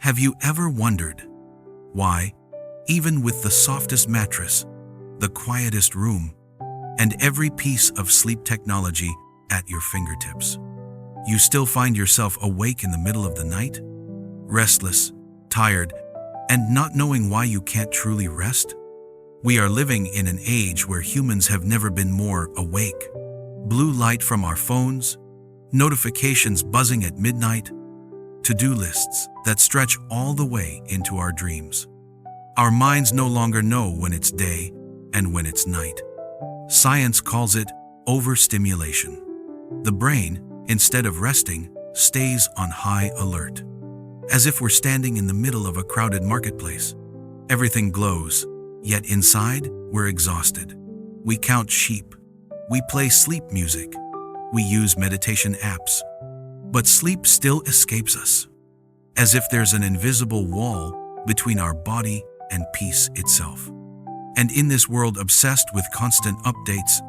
Have you ever wondered why, even with the softest mattress, the quietest room, and every piece of sleep technology at your fingertips, you still find yourself awake in the middle of the night, restless, tired, and not knowing why you can't truly rest? We are living in an age where humans have never been more awake. Blue light from our phones, notifications buzzing at midnight, to-do lists that stretch all the way into our dreams. Our minds no longer know when it's day and when it's night. Science calls it overstimulation. The brain, instead of resting, stays on high alert. As if we're standing in the middle of a crowded marketplace. Everything glows, yet inside, we're exhausted. We count sheep. We play sleep music. We use meditation apps. But sleep still escapes us, as if there's an invisible wall between our body and peace itself. And in this world obsessed with constant updates,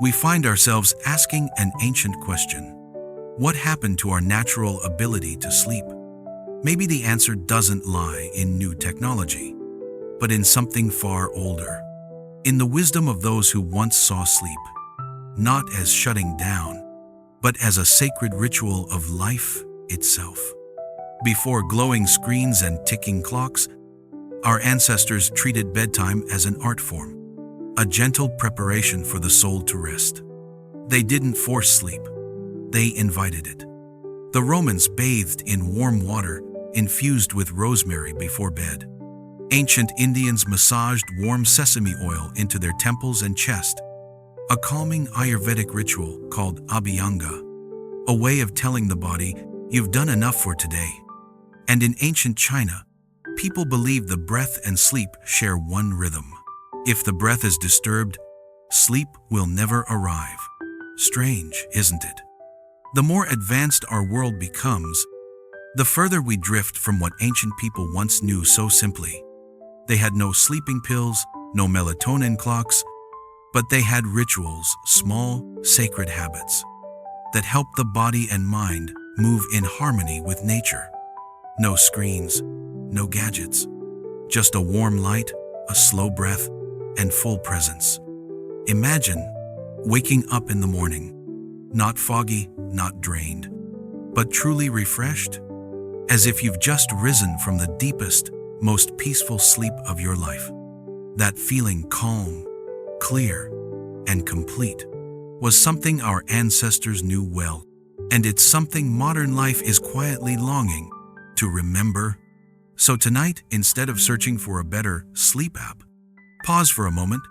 we find ourselves asking an ancient question. What happened to our natural ability to sleep? Maybe the answer doesn't lie in new technology, but in something far older. In the wisdom of those who once saw sleep, not as shutting down, but as a sacred ritual of life itself. Before glowing screens and ticking clocks, our ancestors treated bedtime as an art form, a gentle preparation for the soul to rest. They didn't force sleep, they invited it. The Romans bathed in warm water infused with rosemary before bed. Ancient Indians massaged warm sesame oil into their temples and chest, a calming Ayurvedic ritual called Abhyanga, a way of telling the body, you've done enough for today. And in ancient China, people believed the breath and sleep share one rhythm. If the breath is disturbed, sleep will never arrive. Strange, isn't it? The more advanced our world becomes, the further we drift from what ancient people once knew so simply. They had no sleeping pills, no melatonin clocks, but they had rituals, small, sacred habits that helped the body and mind move in harmony with nature. No screens, no gadgets, just a warm light, a slow breath, and full presence. Imagine waking up in the morning, not foggy, not drained, but truly refreshed, as if you've just risen from the deepest, most peaceful sleep of your life. That feeling calm, clear, and complete was something our ancestors knew well, and it's something modern life is quietly longing to remember. So tonight, instead of searching for a better sleep app, pause for a moment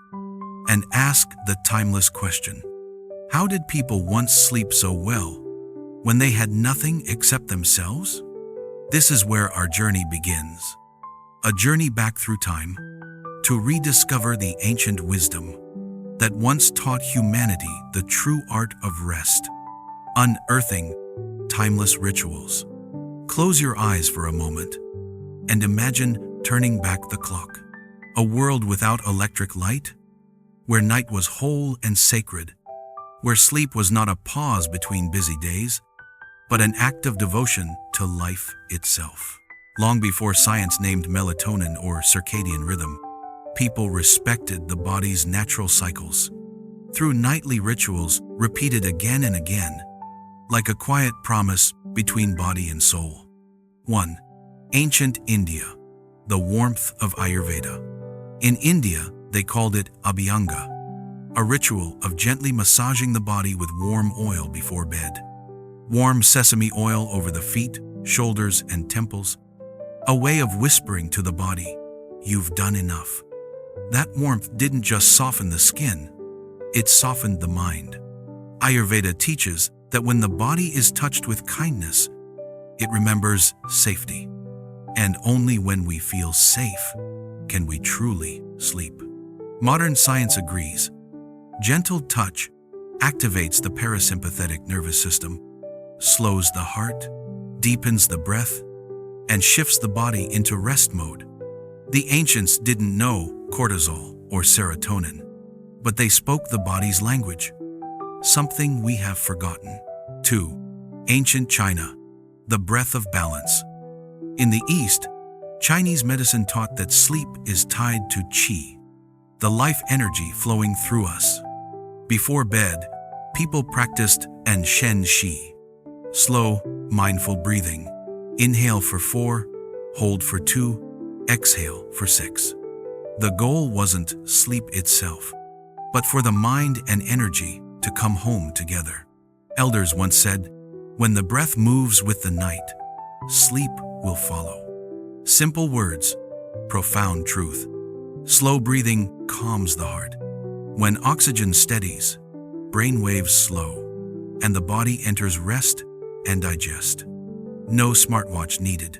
and ask the timeless question. How did people once sleep so well when they had nothing except themselves? This is where our journey begins. A journey back through time to rediscover the ancient wisdom that once taught humanity the true art of rest, unearthing timeless rituals. Close your eyes for a moment and imagine turning back the clock. A world without electric light, where night was whole and sacred, where sleep was not a pause between busy days, but an act of devotion to life itself. Long before science named melatonin or circadian rhythm, people respected the body's natural cycles. Through nightly rituals repeated again and again, like a quiet promise between body and soul. 1. Ancient India, the warmth of Ayurveda. In India, they called it Abhyanga, a ritual of gently massaging the body with warm oil before bed. Warm sesame oil over the feet, shoulders, and temples, a way of whispering to the body, you've done enough. That warmth didn't just soften the skin, it softened the mind. Ayurveda teaches that when the body is touched with kindness, it remembers safety. And only when we feel safe can we truly sleep. Modern science agrees. Gentle touch activates the parasympathetic nervous system, slows the heart, deepens the breath, and shifts the body into rest mode. The ancients didn't know cortisol or serotonin, but they spoke the body's language, something we have forgotten. 2. Ancient China, the breath of balance. In the East, Chinese medicine taught that sleep is tied to qi, the life energy flowing through us. Before bed, people practiced shen shi, slow, mindful breathing. Inhale for 4, hold for 2, exhale for 6. The goal wasn't sleep itself, but for the mind and energy to come home together. Elders once said, "When the breath moves with the night, sleep will follow." Simple words, profound truth. Slow breathing calms the heart. When oxygen steadies, brain waves slow, and the body enters rest and digest. No smartwatch needed,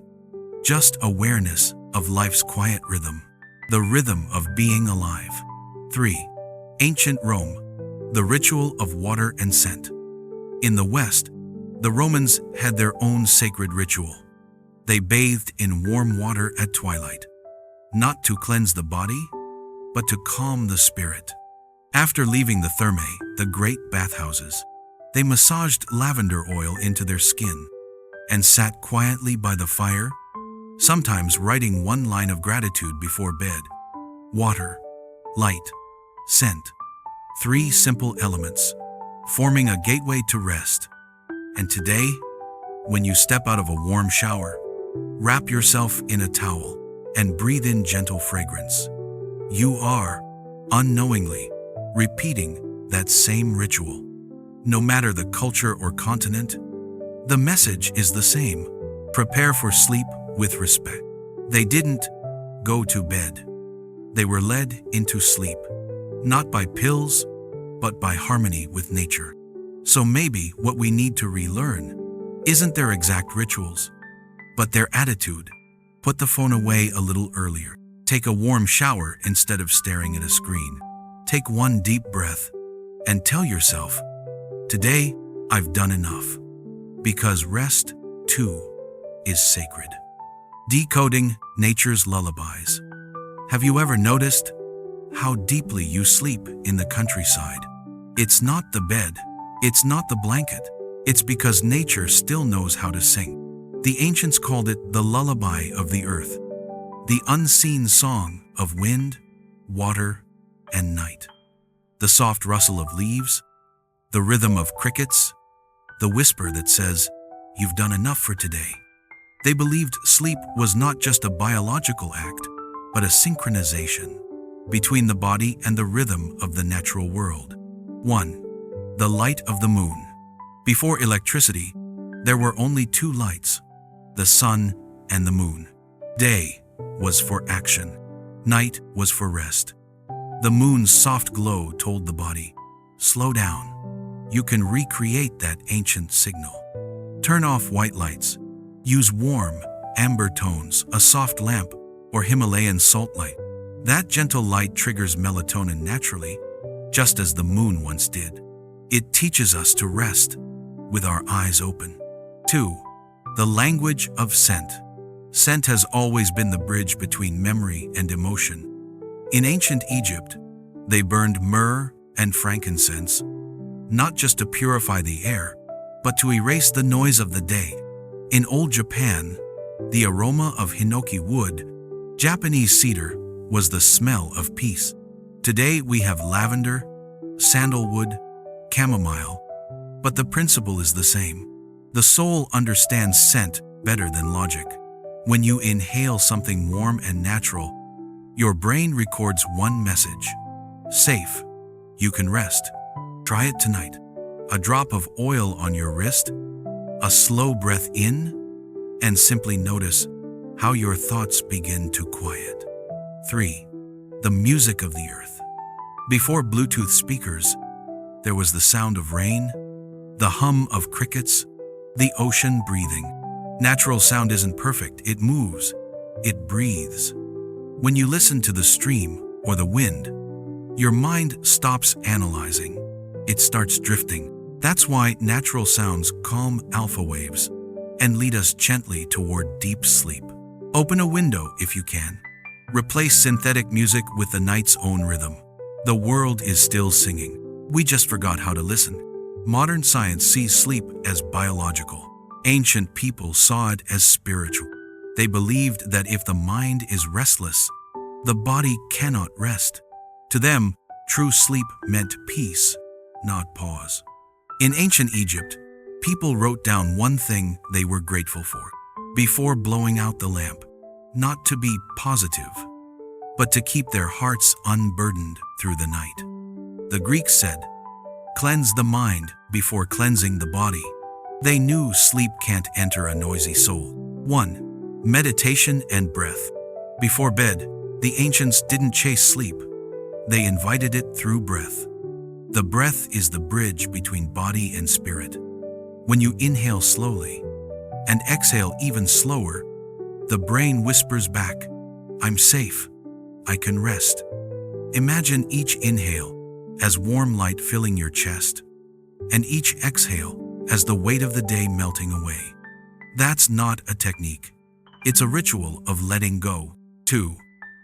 just awareness of life's quiet rhythm, the rhythm of being alive. 3. Ancient Rome, the ritual of water and scent. In the West, the Romans had their own sacred ritual. They bathed in warm water at twilight, not to cleanse the body, but to calm the spirit. After leaving the thermae, the great bathhouses, they massaged lavender oil into their skin and sat quietly by the fire, sometimes writing one line of gratitude before bed. Water, light, scent. 3 simple elements, forming a gateway to rest. And today, when you step out of a warm shower, wrap yourself in a towel and breathe in gentle fragrance. You are, unknowingly, repeating that same ritual. No matter the culture or continent, the message is the same. Prepare for sleep with respect. They didn't go to bed. They were led into sleep, not by pills, but by harmony with nature. So maybe what we need to relearn isn't their exact rituals, but their attitude. Put the phone away a little earlier. Take a warm shower instead of staring at a screen. Take one deep breath and tell yourself, "Today, I've done enough." Because rest, too, is sacred. Decoding nature's lullabies. Have you ever noticed how deeply you sleep in the countryside? It's not the bed, it's not the blanket. It's because nature still knows how to sing. The ancients called it the lullaby of the earth, the unseen song of wind, water, and night. The soft rustle of leaves, the rhythm of crickets, the whisper that says, "You've done enough for today." They believed sleep was not just a biological act, but a synchronization between the body and the rhythm of the natural world. 1. The light of the moon. Before electricity, there were only 2 lights, the sun and the moon. Day was for action, night was for rest. The moon's soft glow told the body, "Slow down." You can recreate that ancient signal. Turn off white lights. Use warm, amber tones, a soft lamp, or Himalayan salt light. That gentle light triggers melatonin naturally, just as the moon once did. It teaches us to rest with our eyes open. 2. The language of scent. Scent has always been the bridge between memory and emotion. In ancient Egypt, they burned myrrh and frankincense, not just to purify the air, but to erase the noise of the day. In old Japan, the aroma of hinoki wood, Japanese cedar, was the smell of peace. Today we have lavender, sandalwood, chamomile, but the principle is the same. The soul understands scent better than logic. When you inhale something warm and natural, your brain records one message: safe, you can rest. Try it tonight. A drop of oil on your wrist, a slow breath in, and simply notice how your thoughts begin to quiet. 3. The music of the earth. Before Bluetooth speakers, there was the sound of rain, the hum of crickets, the ocean breathing. Natural sound isn't perfect, it moves, it breathes. When you listen to the stream or the wind, your mind stops analyzing. It starts drifting. That's why natural sounds calm alpha waves and lead us gently toward deep sleep. Open a window if you can. Replace synthetic music with the night's own rhythm. The world is still singing. We just forgot how to listen. Modern science sees sleep as biological. Ancient people saw it as spiritual. They believed that if the mind is restless, the body cannot rest. To them, true sleep meant peace, not pause. In ancient Egypt, people wrote down one thing they were grateful for before blowing out the lamp, not to be positive, but to keep their hearts unburdened through the night. The Greeks said, "Cleanse the mind before cleansing the body." They knew sleep can't enter a noisy soul. 1. Meditation and breath. Before bed, the ancients didn't chase sleep. They invited it through breath. The breath is the bridge between body and spirit. When you inhale slowly and exhale even slower, the brain whispers back, "I'm safe. I can rest." Imagine each inhale as warm light filling your chest, and each exhale as the weight of the day melting away. That's not a technique. It's a ritual of letting go. 2.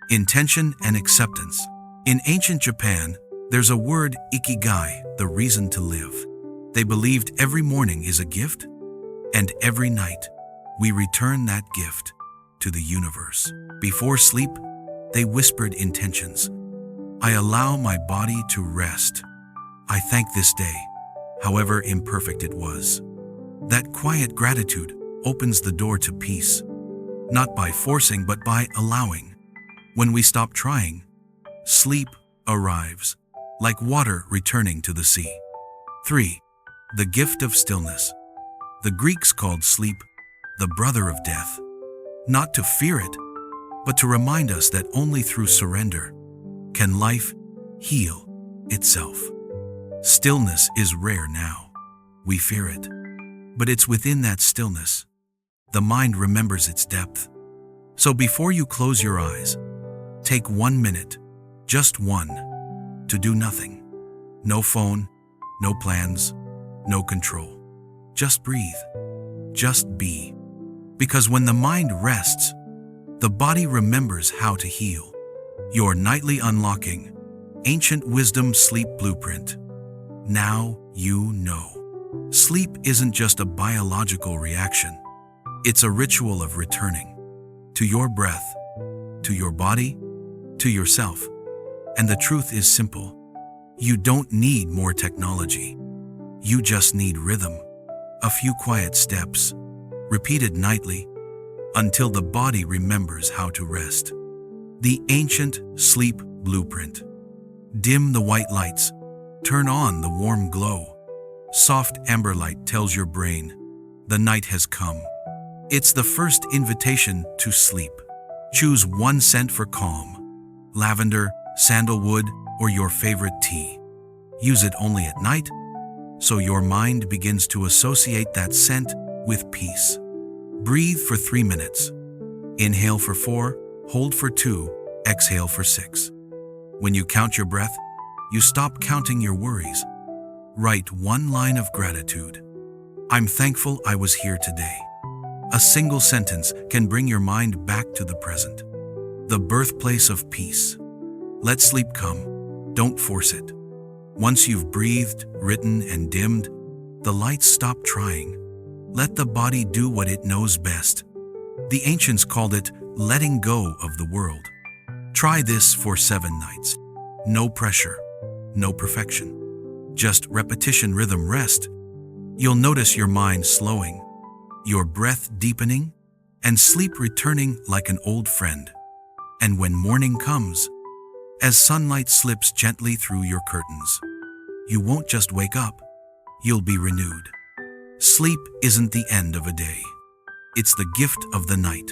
Intention and acceptance. In ancient Japan, there's a word, ikigai, the reason to live. They believed every morning is a gift, and every night we return that gift to the universe. Before sleep, they whispered intentions. I allow my body to rest. I thank this day, however imperfect it was. That quiet gratitude opens the door to peace, not by forcing but by allowing. When we stop trying, sleep arrives, like water returning to the sea. 3. The gift of stillness. The Greeks called sleep the brother of death, not to fear it, but to remind us that only through surrender can life heal itself. Stillness is rare now. We fear it. But it's within that stillness the mind remembers its depth. So before you close your eyes, take 1 minute, just one, to do nothing. No phone, no plans, no control. Just breathe. Just be. Because when the mind rests, the body remembers how to heal. Your nightly unlocking, ancient wisdom sleep blueprint. Now you know. Sleep isn't just a biological reaction. It's a ritual of returning to your breath, to your body, to yourself. And the truth is simple. You don't need more technology. You just need rhythm. A few quiet steps, repeated nightly, until the body remembers how to rest. The ancient sleep blueprint. Dim the white lights. Turn on the warm glow. Soft amber light tells your brain, the night has come. It's the first invitation to sleep. Choose one scent for calm. Lavender, sandalwood, or your favorite tea. Use it only at night, so your mind begins to associate that scent with peace. Breathe for 3 minutes. Inhale for 4, hold for 2, exhale for 6. When you count your breath, you stop counting your worries. Write one line of gratitude. I'm thankful I was here today. A single sentence can bring your mind back to the present, the birthplace of peace. Let sleep come. Don't force it. Once you've breathed, written, and dimmed, the lights stop trying. Let the body do what it knows best. The ancients called it letting go of the world. Try this for 7 nights. No pressure, no perfection. Just repetition, rhythm, rest. You'll notice your mind slowing, your breath deepening, and sleep returning like an old friend. And when morning comes, as sunlight slips gently through your curtains, you won't just wake up, you'll be renewed. Sleep isn't the end of a day. It's the gift of the night,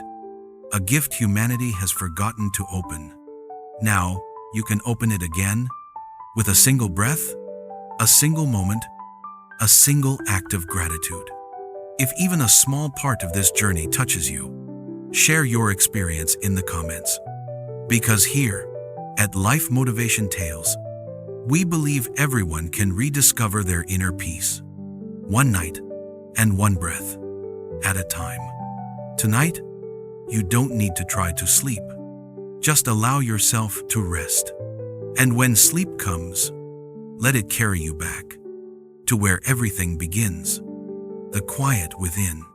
a gift humanity has forgotten to open. Now, you can open it again with a single breath, a single moment, a single act of gratitude. If even a small part of this journey touches you, share your experience in the comments. Because here, at Life Motivation Tales, we believe everyone can rediscover their inner peace, one night and one breath at a time. Tonight, you don't need to try to sleep. Just allow yourself to rest. And when sleep comes, let it carry you back to where everything begins, the quiet within.